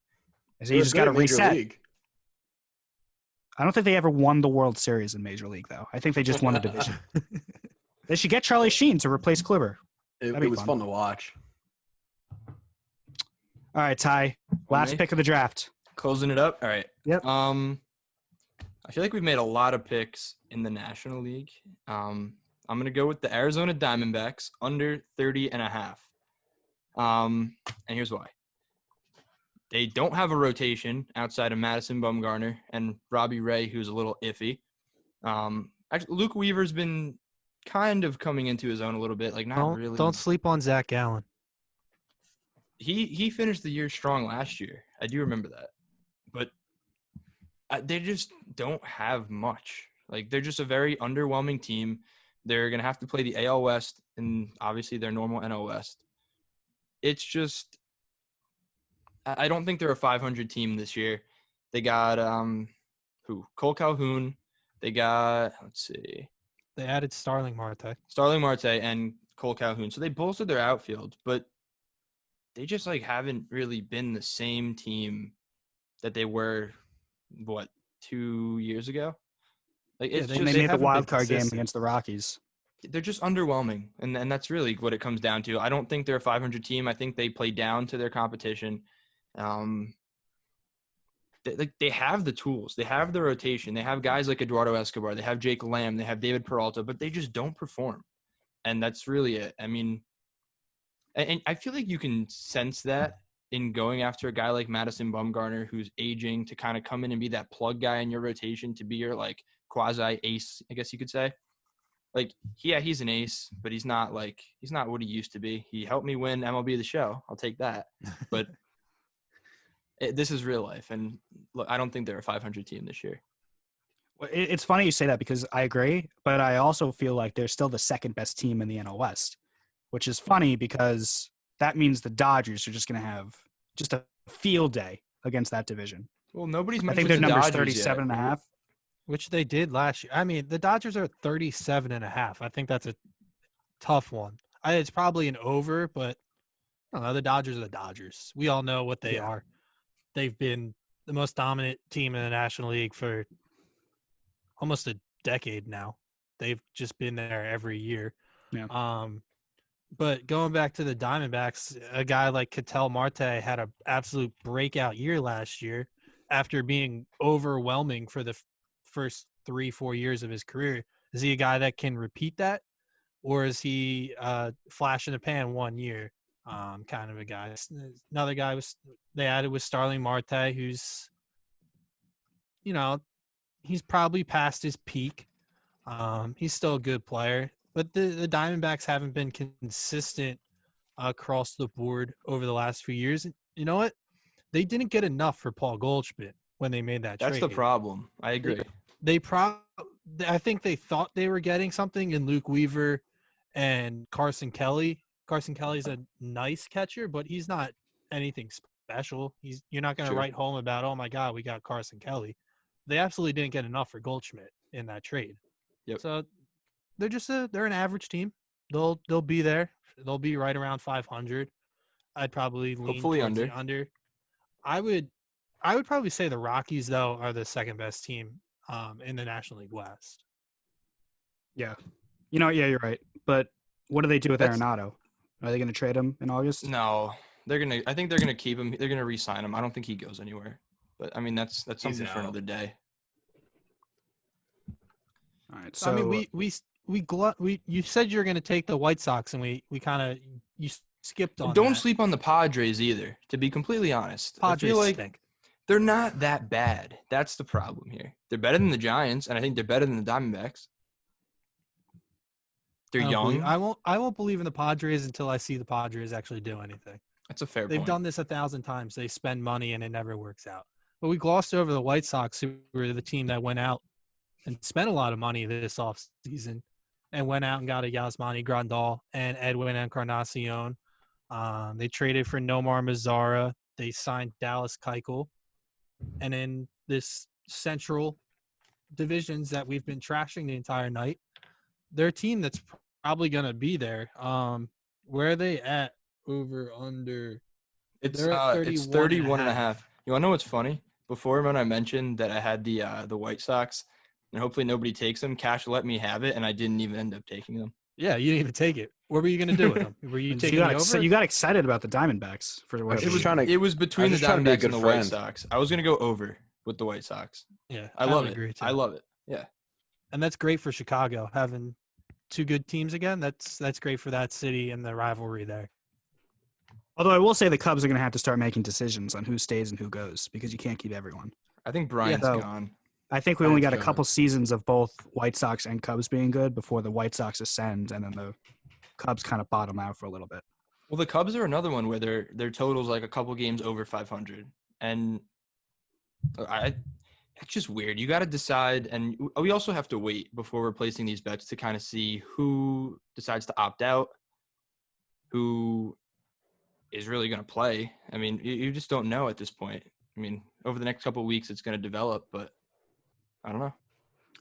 So you just got to reset. League. I don't think they ever won the World Series in Major League, though. I think they just won the division. They should get Charlie Sheen to replace Kluber. It was fun to watch. All right, Ty. Last pick of the draft. Closing it up. All right. Yep. I feel like we've made a lot of picks in the National League. I'm going to go with the Arizona Diamondbacks under 30.5. And here's why. They don't have a rotation outside of Madison Bumgarner and Robbie Ray, who's a little iffy. Actually, Luke Weaver's been kind of coming into his own a little bit. Really. Don't sleep on Zach Gallen. He finished the year strong last year. I do remember that. But they just don't have much. They're just a very underwhelming team. They're going to have to play the AL West and obviously their normal NL West. It's just I don't think they're a 500 team this year. They got Cole Calhoun. They got, let's see. They added Starling Marte and Cole Calhoun. So they bolstered their outfield, but they just haven't really been the same team that they were 2 years ago. They made the wild card game against the Rockies. They're just underwhelming, and that's really what it comes down to. I don't think they're a 500 team. I think they play down to their competition. They have the tools. They have the rotation. They have guys like Eduardo Escobar. They have Jake Lamb. They have David Peralta, but they just don't perform, and that's really it. I mean, and I feel like you can sense that in going after a guy like Madison Bumgarner, who's aging, to kind of come in and be that plug guy in your rotation, to be your quasi ace, I guess you could say. He's an ace, but he's not what he used to be. He helped me win MLB The Show. I'll take that. But this is real life, and look, I don't think they're a 500 team this year. It's funny you say that because I agree, but I also feel like they're still the second best team in the NL West, which is funny because that means the Dodgers are just going to have just a field day against that division. Well, nobody's I mentioned think their number's Dodgers 37.5. Which they did last year. I mean, the Dodgers are 37.5. I think that's a tough one. It's probably an over, but I don't know. The Dodgers are the Dodgers. We all know what they are. They've been the most dominant team in the National League for almost a decade now. They've just been there every year. Yeah. But going back to the Diamondbacks, a guy like Ketel Marte had an absolute breakout year last year after being overwhelming for the first 3-4 years of his career. Is he a guy that can repeat that, or is he flash in the pan 1 year kind of a guy? Another guy they added was Starling Marte, who's he's probably past his peak. He's still a good player, but the Diamondbacks haven't been consistent across the board over the last few years. You know what? They didn't get enough for Paul Goldschmidt when they made that trade. That's the problem. I agree. I think they thought they were getting something in Luke Weaver and Carson Kelly. Carson Kelly's a nice catcher, but he's not anything special. You're not going to Sure. write home about, oh my God, we got Carson Kelly. They absolutely didn't get enough for Goldschmidt in that trade. Yep. So they're just they're an average team. They'll be there. They'll be right around 500. I'd probably lean Hopefully towards under. the under. I would probably say the Rockies though are the second best team in the National League West. Yeah. Yeah, you're right. But what do they do with That's- Arenado? Are they going to trade him in August? No, I think they're gonna keep him. They're gonna re-sign him. I don't think he goes anywhere. But I mean, that's something for out. another day. All right. So, So I mean, we you said you're going to take the White Sox, and we kind of you skipped on. Don't that. sleep on the Padres either. To be completely honest, Padres I feel like stink. they're not that bad. That's the problem here. They're better than the Giants, and I think they're better than the Diamondbacks. They're young. I won't believe in the Padres until I see the Padres actually do anything. That's a fair They've point. done this 1,000 times. They spend money and it never works out. But we glossed over the White Sox, who were the team that went out and spent a lot of money this offseason and went out and got a Yasmani Grandal and Edwin Encarnacion. They traded for Nomar Mazara. They signed Dallas Keuchel. And in this central divisions that we've been trashing the entire night, they're a team that's probably going to be there. Where are they at over under? It's They're at 31 and a 31.5. half. You want to know what's funny? Before when I mentioned that I had the White Sox, and hopefully nobody takes them, Cash let me have it, and I didn't even end up taking them. Yeah, you didn't even take it. What were you going to do with them? Were you taking the over? you got excited about the Diamondbacks for whatever. It was reason. trying to. It was between the just trying to be a Diamondbacks and good the White friend. Sox. I was gonna go over with the White Sox. Yeah, I would love it. agree too. I love it. Yeah. And that's great for Chicago having two good teams again. That's great for that city and the rivalry there. Although I will say the Cubs are going to have to start making decisions on who stays and who goes because you can't keep everyone. I think Bryant's so- gone. I think we only got a Bryant's couple seasons of both White Sox and Cubs being good before the White Sox ascend, and then the Cubs kind of bottom out for a little bit. Well, the Cubs are another one where their total's like a couple games over 500, and it's just weird. You got to decide, and we also have to wait before we're placing these bets to kind of see who decides to opt out, who is really going to play. I mean, you just don't know at this point. I mean, over the next couple of weeks, it's going to develop, but I don't know.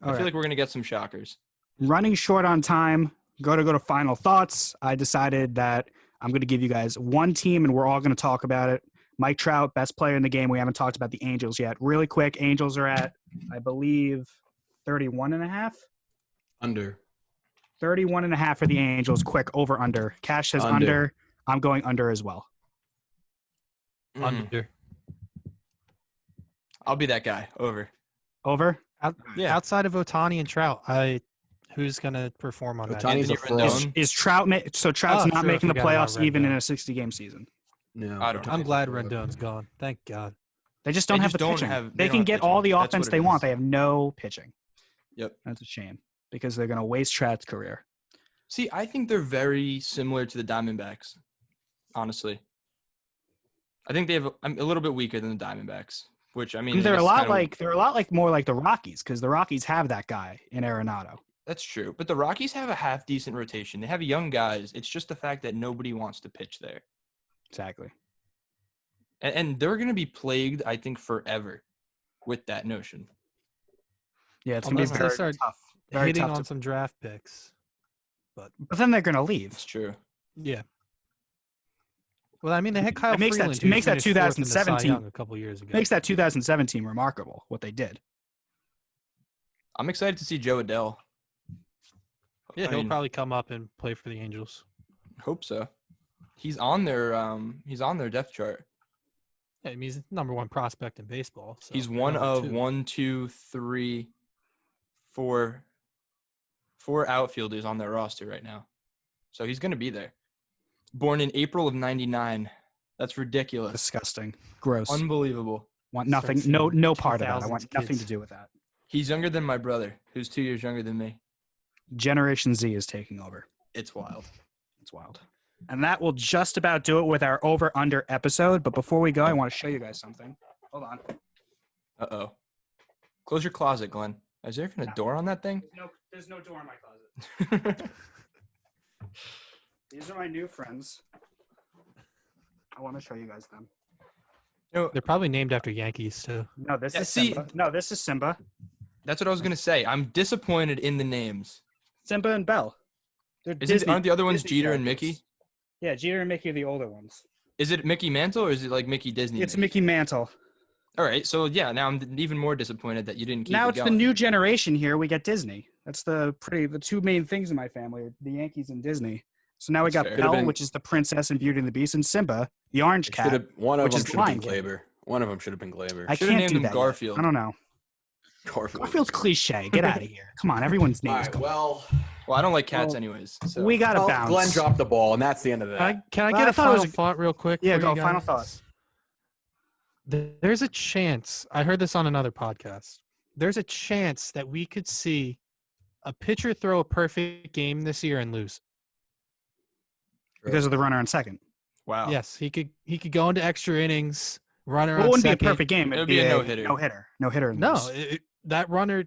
I feel like we're going to get some shockers. Running short on time, go to final thoughts. I decided that I'm going to give you guys one team, and we're all going to talk about it. Mike Trout, best player in the game. We haven't talked about the Angels yet. Really quick, Angels are at, I believe, 31.5. Under. 31.5 for the Angels. Quick, over, under. Cash says under. I'm going under as well. Under. I'll be that guy. Over. Over? Yeah. Outside of Ohtani and Trout, who's going to perform on that? Ohtani's a Anthony fraud. Rendon. Is Trout so Trout's not true, I making the forgot about playoffs even in Rendon. a 60-game season. No, I don't know. I'm glad Rendon's gone. Thank God. They just don't They have just the don't pitching. have- They they can don't get have all the pitching. That's offense what they it want. is. They have no pitching. Yep. That's a shame because they're going to waste Trout's career. See, I think they're very similar to the Diamondbacks, honestly. I think they have a little bit weaker than the Diamondbacks, which I mean they're a it's lot kinda- like more like the Rockies because the Rockies have that guy in Arenado. That's true, but the Rockies have a half decent rotation. They have young guys. It's just the fact that nobody wants to pitch there, Exactly. and they're going to be plagued, I think, forever with that notion. Yeah, it's going to be Unless they very start tough. Very Hitting tough on to, some draft picks. but then they're going to leave. It's true. Yeah. Well, I mean, they had Kyle It makes that- Freeland. it makes who that finished fourth in the Cy 2017 Young a couple years ago. Makes that 2017 remarkable what they did. I'm excited to see Joe Adele. Yeah, I he'll mean, probably come up and play for the Angels. hope so. He's on their depth chart. Yeah, I mean, he's the number one prospect in baseball. So He's one number of two. 1, 2, 3, 4 outfielders on their roster right now. So he's going to be there. Born in April of 99. That's ridiculous. Disgusting. Gross. Unbelievable. Want nothing. Starts No seeing part of that. I 2000s want nothing kids. to do with that. He's younger than my brother, who's 2 years younger than me. Generation Z is taking over. It's wild. It's wild. And that will just about do it with our over-under episode. But before we go, I want to show you guys something. Hold on. Uh-oh. Close your closet, Glenn. Is there even a door on that thing? No, there's no door in my closet. These are my new friends. I want to show you guys them. You know, They're probably named after Yankees too. No, this Yeah, is see- Simba. No, this is Simba. that's what I was gonna say. I'm disappointed in the names. Simba and Belle. They're Aren't the other ones Disney Jeter and characters. Mickey? Yeah, Jeter and Mickey are the older ones. Is it Mickey Mantle or is it like Mickey Disney? It's Mickey Mantle. All right, so yeah, now I'm even more disappointed that you didn't keep Now it it's going. the new generation here. We get Disney. That's the two main things in my family are the Yankees and Disney. So now we That's got fair. Belle, Could've been- which is the princess and Beauty and the Beast, and Simba, the orange cat. One of which them is should have been Lion King. Glaber. One of them should have been Glaber. I Should've can't named do him that yet. Garfield. I don't know. Garfield. Garfield's cliche. Get out of here. Come on, everyone's name All is right, Garfield. well, I don't like cats Well, anyways. So. We got to bounce. Glenn dropped the ball, and that's the end of that. Can I Well, get I a thought it was final thought real quick? Yeah, for go. you Final guys? thought. There's a chance. I heard this on another podcast. There's a chance that we could see a pitcher throw a perfect game this year and lose. Because of the runner on second. Wow. Yes, he could go into extra innings, runner Well, it on wouldn't second. be a perfect game. It It'd would be a no-hitter. No-hitter. No, lose. that runner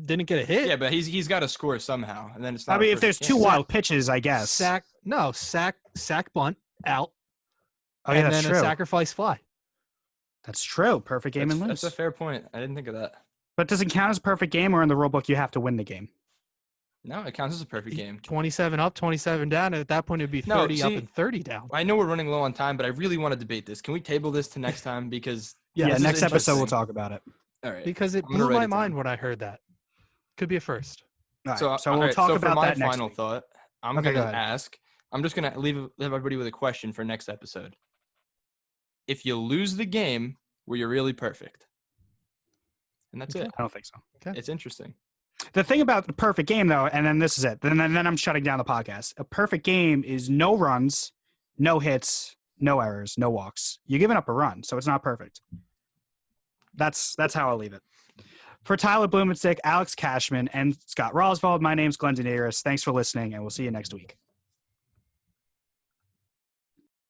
didn't get a hit. Yeah, but he's got to score somehow, and then it's not. I mean, if there's two wild pitches, I guess. sack bunt out, Oh, yeah, and that's then true. a sacrifice fly. That's true. Perfect game and lose. That's a fair point. I didn't think of that. But does it count as a perfect game, or in the rule book you have to win the game? No, it counts as a perfect game. 27 up, 27 down. And at that point, it'd be No, 30 up see- and 30 down. I know we're running low on time, but I really want to debate this. Can we table this to next time? Because Yeah, this is next episode we'll interesting. talk about it. All right. Because it I'm gonna blew write my it down. mind when I heard that. Could be a first. All right, So, so all we'll right, talk so about for my that next final week. thought, I'm Okay, go going to ahead. ask. I'm just going to leave everybody with a question for next episode. If you lose the game, were you really perfect? And that's it. I don't think so. It's interesting. The thing about the perfect game, though, and then this is it. Then I'm shutting down the podcast. A perfect game is no runs, no hits, no errors, no walks. You're giving up a run, so it's not perfect. That's how I'll leave it. For Tyler Blumenstick, Alex Cashman, and Scott Roswald, my name's Glenn Daenerys. Thanks for listening, and we'll see you next week.